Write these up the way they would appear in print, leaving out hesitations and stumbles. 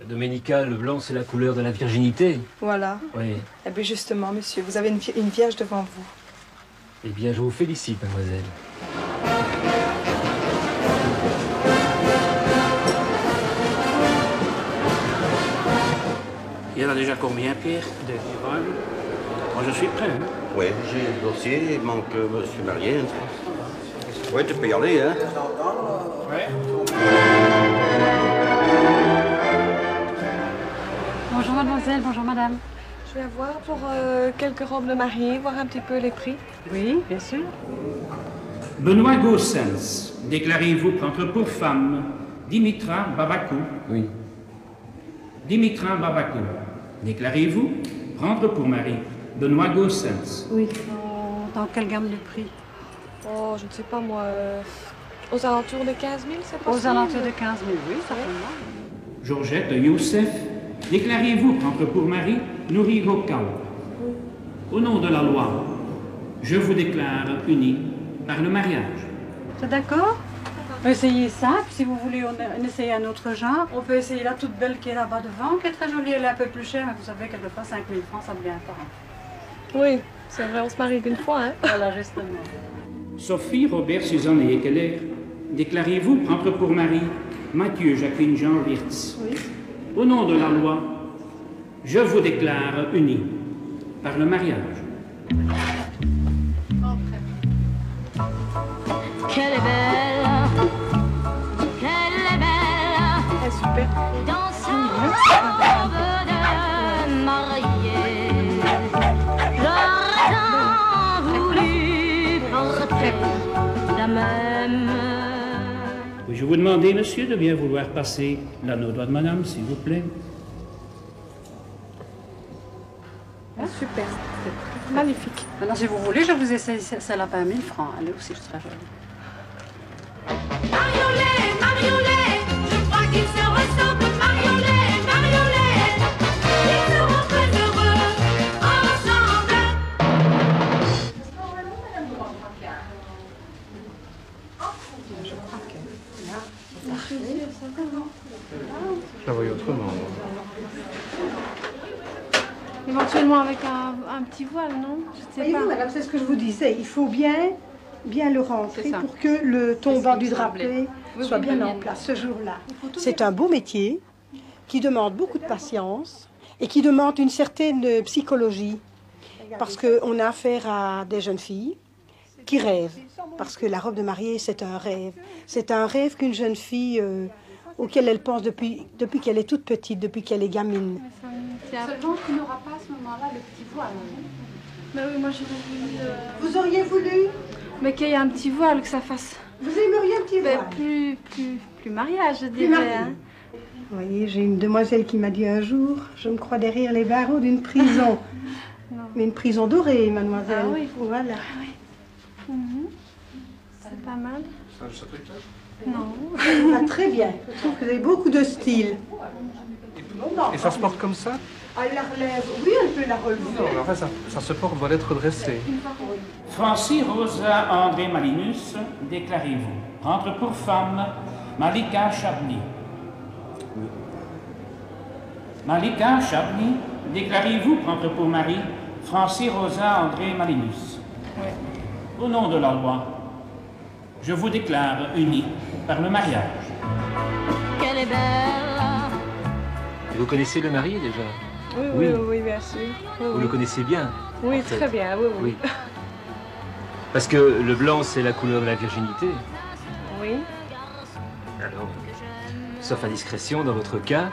Doménica, le blanc, c'est la couleur de la virginité. Voilà. Oui. Et bien justement, monsieur, vous avez une vierge devant vous. Eh bien, je vous félicite, mademoiselle. Il y en a déjà combien, Pierre? Des vols? Moi, je suis prêt. Hein? Oui, j'ai le dossier, il manque monsieur marié. Oui, tu peux y aller, hein? Ouais. Bonjour mademoiselle, bonjour madame. Je viens voir pour quelques robes de mariée, voir un petit peu les prix. Oui, bien sûr. Benoît Gossens, déclarez-vous prendre pour femme Dimitra Babakou? Oui. Dimitra Babakou, déclarez-vous prendre pour mari Benoît Gossens? Oui. Dans quelle gamme de prix? Oh, je ne sais pas moi, aux alentours de 15 000, c'est possible? Aux alentours de 15 000, oui, certainement. Georgette Youssef, déclarez-vous prendre pour mari Nouri Hokal? Au nom de la loi, je vous déclare unis par le mariage. C'est d'accord? On peut essayer ça, puis si vous voulez, on essaye un autre genre. On peut essayer la toute belle qui est là-bas devant, qui est très jolie, elle est un peu plus chère, mais vous savez, quelquefois 5 000 francs, ça devient pas. Oui, c'est vrai, on se marie qu'une fois, hein? Voilà, justement. Sophie, Robert, Suzanne et Ekeler, déclarez-vous prendre pour mari Mathieu, Jacqueline, Jean, Wirtz? Oui. Au nom de la loi, je vous déclare unis par le mariage. Qu'elle est belle, qu'elle est belle, Ah, super. dans sa robe de mariée. J'aurais tant voulu porter la même. Puis-je vous demander, monsieur, de bien vouloir passer l'anneau au doigt de madame, s'il vous plaît? Ah, super. Magnifique. Maintenant, si vous voulez, je vous essaye celle à 20 000 francs. Elle est aussi très jolie. Mariolet, Mariolet, je crois qu'ils se ressemblent. Mariolet, Mariolet, ils seront très heureux ensemble. Je la voyais autrement. Éventuellement avec un petit voile, non? Je ne sais Voyez-vous, pas. madame, c'est ce que je vous disais. Il faut bien le rentrer C'est ça. pour que le tombant du semblait. drapé Oui, soit oui, bien bien en place ce jour-là. C'est un beau métier qui demande beaucoup de patience et qui demande une certaine psychologie parce qu'on a affaire à des jeunes filles qui rêvent. Parce que la robe de mariée, c'est un rêve. C'est un rêve qu'une jeune fille auquel elle pense depuis qu'elle est toute petite, depuis qu'elle est gamine. Seulement qu'il n'aura pas à ce moment-là le petit voile. Mais oui, moi j'aurais voulu... Vous auriez voulu? Mais qu'il y ait un petit voile, que ça fasse... Vous aimeriez un petit voile? Plus mariage, je Plus dirais. mariée. Hein. Vous voyez, j'ai une demoiselle qui m'a dit un jour, je me crois derrière les barreaux d'une prison. Mais une prison dorée, mademoiselle. Ah oui. Voilà. C'est pas mal. Ça te plaît? Non. Ça va très bien. Je trouve que vous avez beaucoup de style. Et ça se porte comme ça? Ah, elle la relève. Oui, elle peut la relever. Non, en fait, ça se porte, doit être dressé. Francis Rosa André Malinus, déclarez-vous prendre pour femme Malika Chabni? Malika Chabni, déclarez-vous prendre pour mari Francis Rosa André Malinus? Oui. Au nom de la loi, je vous déclare unis par le mariage. Qu'elle est belle. Vous connaissez le marié déjà? Oui, bien sûr. Oui, Vous le connaissez bien? Oui, en fait. très bien, oui. Oui. Parce que le blanc, c'est la couleur de la virginité. Oui. Alors, sauf indiscrétion, dans votre cas,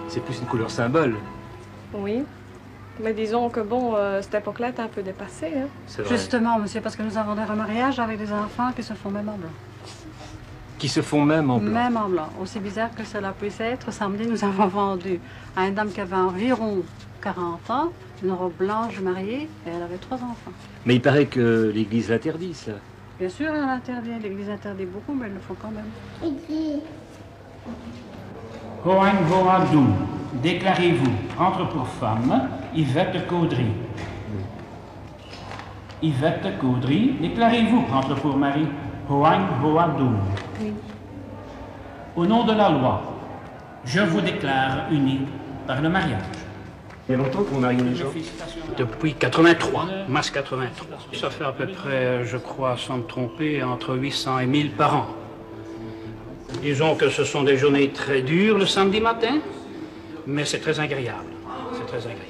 c'est plus une couleur symbole. Oui. Mais disons que bon, cette époque-là est un peu dépassée. Hein. C'est vrai. Justement, monsieur, parce que nous avons des remariages avec des enfants qui se font même en blanc. Qui se font même en blanc. Même en blanc. Aussi bizarre que cela puisse être, samedi, nous avons vendu à une dame qui avait environ 40 ans une robe blanche mariée et elle avait 3 enfants. Mais il paraît que l'Église l'interdit, ça. Bien sûr, elle interdit, l'Église interdit beaucoup, mais elle le font quand même. Hoang Boadou, déclarez-vous prendre pour femme Yvette Caudry? Yvette Caudry, déclarez-vous prendre pour mari Hoang Boadou? Oui. Au nom de la loi, je vous déclare unis par le mariage. Il y a longtemps que vous mariez les gens? Depuis 83, mars 83. Ça fait à peu près, je crois, sans me tromper, entre 800 et 1000 par an. Disons que ce sont des journées très dures le samedi matin, mais c'est très agréable. C'est très agréable.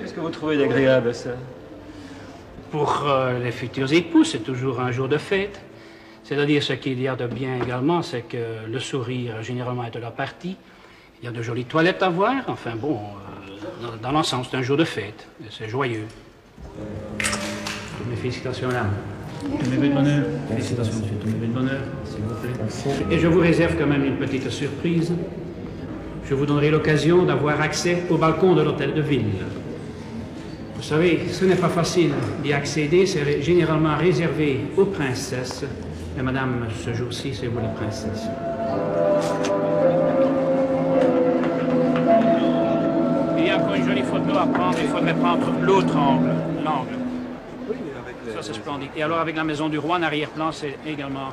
Qu'est-ce que vous trouvez d'agréable à ça? Pour les futurs époux, c'est toujours un jour de fête. C'est-à-dire, ce qu'il y a de bien également, c'est que le sourire généralement est de la partie. Il y a de jolies toilettes à voir. Enfin bon, dans l'ensemble, c'est un jour de fête. C'est joyeux. Toutes mes félicitations, madame. Tous mes vœux de bonheur. Félicitations, monsieur. Tous mes vœux de bonheur, s'il vous plaît. Et je vous réserve quand même une petite surprise. Je vous donnerai l'occasion d'avoir accès au balcon de l'hôtel de ville. Vous savez, ce n'est pas facile d'y accéder. C'est généralement réservé aux princesses. Mais madame, ce jour-ci, c'est vous les princesses. Il y a encore une jolie photo à prendre. Il faudrait prendre l'autre angle, l'angle. Ça, c'est splendide. Et alors, avec la maison du roi en arrière-plan, c'est également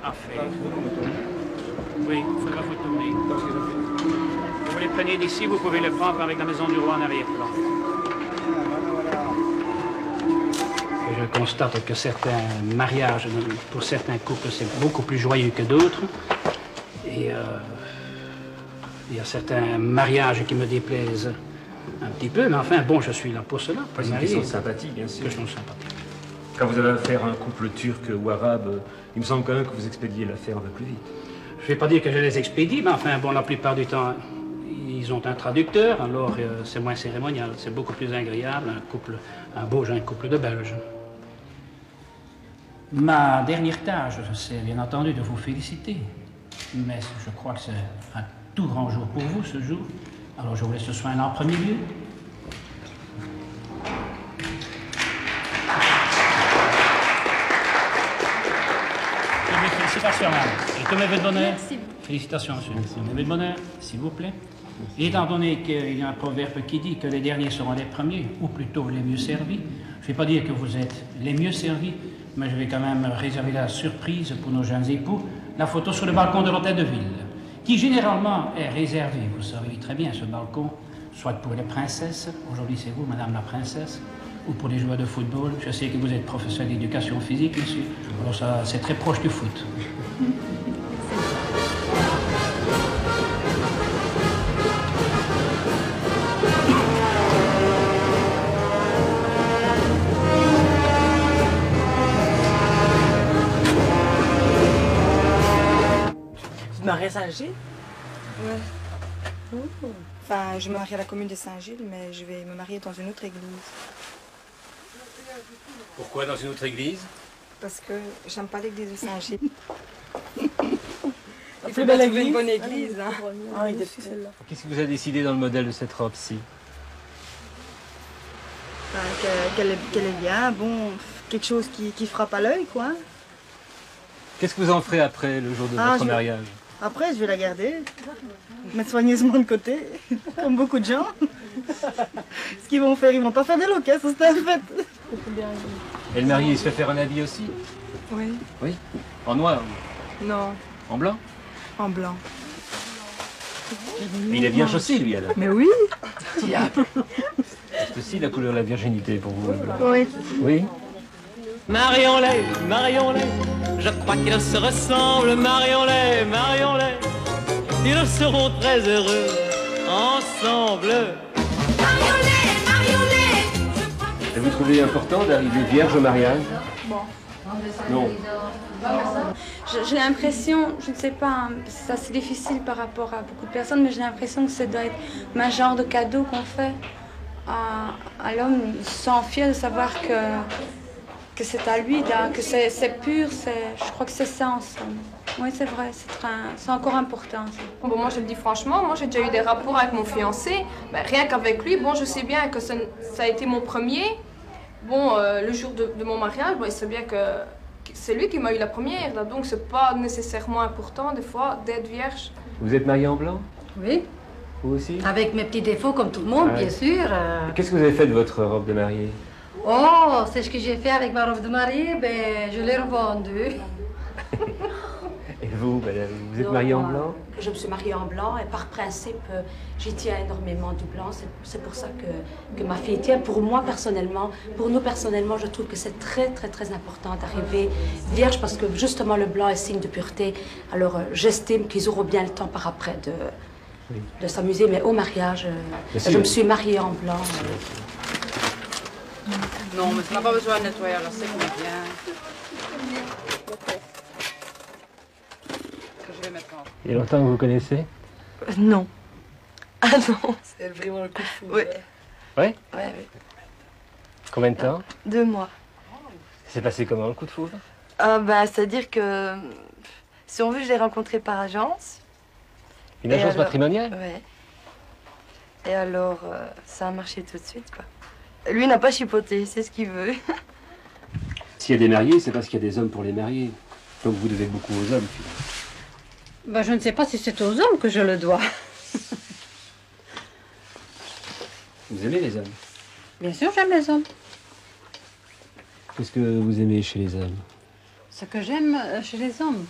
à faire. Oui, il faudra vous tourner. Vous les prenez d'ici, vous pouvez les prendre avec la maison du roi en arrière-plan. Je constate que certains mariages, pour certains couples, c'est beaucoup plus joyeux que d'autres. Et il y a certains mariages qui me déplaisent un petit peu, mais enfin, bon, je suis là pour cela. C'est une question de sympathie, bien sûr. Question de sympathie. Quand vous avez affaire à un couple turc ou arabe, il me semble quand même que vous expédiez l'affaire un peu plus vite. Je ne vais pas dire que je les expédie, mais enfin, bon, la plupart du temps, ils ont un traducteur, alors c'est moins cérémonial, c'est beaucoup plus agréable, un beau jeune couple de Belges. Ma dernière tâche, c'est bien entendu de vous féliciter, mais je crois que c'est un tout grand jour pour vous ce jour, alors je vous laisse ce soin en premier lieu. Félicitations, madame. Et tous mes vœux de bonheur. Merci. Félicitations, monsieur. Mes vœux de bonheur, s'il vous plaît. Et étant donné qu'il y a un proverbe qui dit que les derniers seront les premiers, ou plutôt les mieux servis, je ne vais pas dire que vous êtes les mieux servis, mais je vais quand même réserver la surprise pour nos jeunes époux, la photo sur le balcon de l'hôtel de ville, qui généralement est réservé, vous savez très bien, ce balcon, soit pour les princesses, aujourd'hui c'est vous, madame la princesse, ou pour les joueurs de football. Je sais que vous êtes professeur d'éducation physique, monsieur, alors ça, c'est très proche du foot. Vous mariez à Saint-Gilles? Ouais. Enfin, je me marie à la commune de Saint-Gilles, mais je vais me marier dans une autre église. Pourquoi dans une autre église? Parce que j'aime pas l'église de Saint-Gilles. La plus belle église? Une bonne église, hein. Ah, il est celle-là. Qu'est-ce qui vous a décidé dans le modèle de cette robe-ci? Enfin, qu'elle est bien, bon, quelque chose qui frappe à l'œil, quoi. Qu'est-ce que vous en ferez après, le jour de votre mariage? Après, je vais la garder, mettre soigneusement de côté, comme beaucoup de gens. Ce qu'ils vont faire, ils vont pas faire des loquets, ça c'est un fait. Et le marié, il se fait faire un habit aussi? Oui. Oui? En noir? Non, En blanc? en blanc. Mais il est bien chaussé, lui, alors. Mais oui. C'est aussi la couleur de la virginité pour vous, le blanc. Oui. Oui? Marions-les, marions-les, je crois qu'ils se ressemblent, marions-les, marions-les, ils seront très heureux ensemble. Marions-les, marions-les. Et vous trouvez important d'arriver vierge au mariage? Non. J'ai l'impression, je ne sais pas, hein, c'est assez difficile par rapport à beaucoup de personnes, mais j'ai l'impression que ça doit être un genre de cadeau qu'on fait à l'homme. Il se sent fier de savoir que c'est à lui, là, que c'est pur, je crois que c'est ça en somme. Oui, c'est vrai, c'est encore important. Ça. Bon, moi je le dis franchement, moi j'ai déjà eu des rapports avec mon fiancé, mais rien qu'avec lui, bon je sais bien que ça a été mon premier. Bon, le jour de mon mariage, bon, il sait bien que c'est lui qui m'a eu la première, là, donc c'est pas nécessairement important des fois d'être vierge. Vous êtes mariée en blanc? Oui. Vous aussi? Avec mes petits défauts comme tout le monde, bien sûr. Qu'est-ce que vous avez fait de votre robe de mariée? Oh, c'est ce que j'ai fait avec ma robe de mariée, ben je l'ai revendue. Et vous, madame, vous êtes mariée en blanc? Je me suis mariée en blanc et par principe, j'y tiens énormément du blanc. C'est pour ça que ma fille tient. Pour moi, personnellement, pour nous, personnellement, je trouve que c'est très, très, très important d'arriver vierge parce que justement, le blanc est signe de pureté. Alors, j'estime qu'ils auront bien le temps par après de s'amuser. Mais au mariage, je me suis mariée en blanc. Non, mais ça n'a pas besoin de nettoyer, là, c'est bien. Il y a longtemps que vous vous connaissez? Non. Ah non. C'est vraiment le coup de foudre. Oui. Ouais? Ouais, oui. Combien de temps? 2 mois. C'est passé comment le coup de foudre? C'est-à-dire que, si on veut, je l'ai rencontré par agence. Une agence matrimoniale? Ouais. Et alors, ça a marché tout de suite, quoi. Lui n'a pas chipoté, c'est ce qu'il veut. S'il y a des mariés, c'est parce qu'il y a des hommes pour les marier. Donc vous devez beaucoup aux hommes, finalement. Je ne sais pas si c'est aux hommes que je le dois. Vous aimez les hommes? Bien sûr, j'aime les hommes. Qu'est-ce que vous aimez chez les hommes? Ce que j'aime chez les hommes,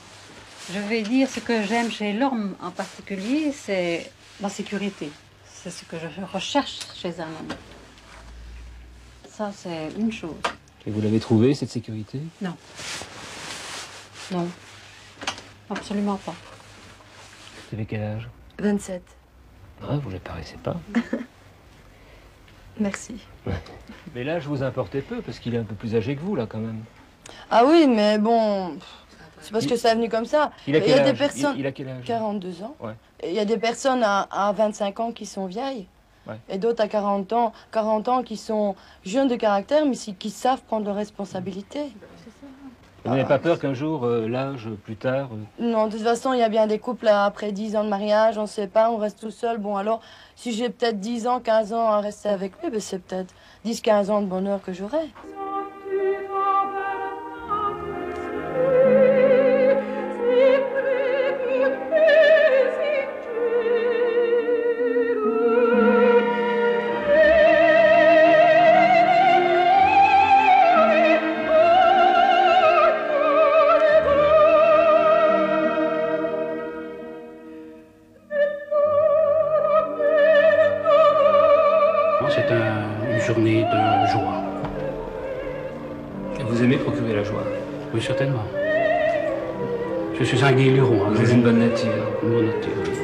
je vais dire ce que j'aime chez l'homme en particulier, c'est la sécurité. C'est ce que je recherche chez un homme. Ça, c'est une chose. Et vous l'avez trouvé, cette sécurité? Non. Non. Absolument pas. Vous avez quel âge? 27. Ah, vous ne le paraissez pas. Merci. Mais l'âge vous importait peu, parce qu'il est un peu plus âgé que vous, là, quand même. Ah oui, mais bon, c'est parce que ça est venu comme ça. Il a quel âge? Des personnes... Il a quel âge? 42 ans. Ouais. Il y a des personnes à 25 ans qui sont vieilles. Ouais. Et d'autres à 40 ans qui sont jeunes de caractère, mais qui savent prendre leurs responsabilités. Vous n'avez pas peur qu'un jour, l'âge, plus tard... Non, de toute façon, il y a bien des couples après 10 ans de mariage, on ne sait pas, on reste tout seul. Bon, alors, si j'ai peut-être 10 ans, 15 ans à rester avec lui, ben c'est peut-être 10-15 ans de bonheur que j'aurai. C'est une journée de joie. Et vous aimez procurer la joie? Oui, certainement. Je suis un guéluron. Vous avez une bonne nature. Une bonne nature.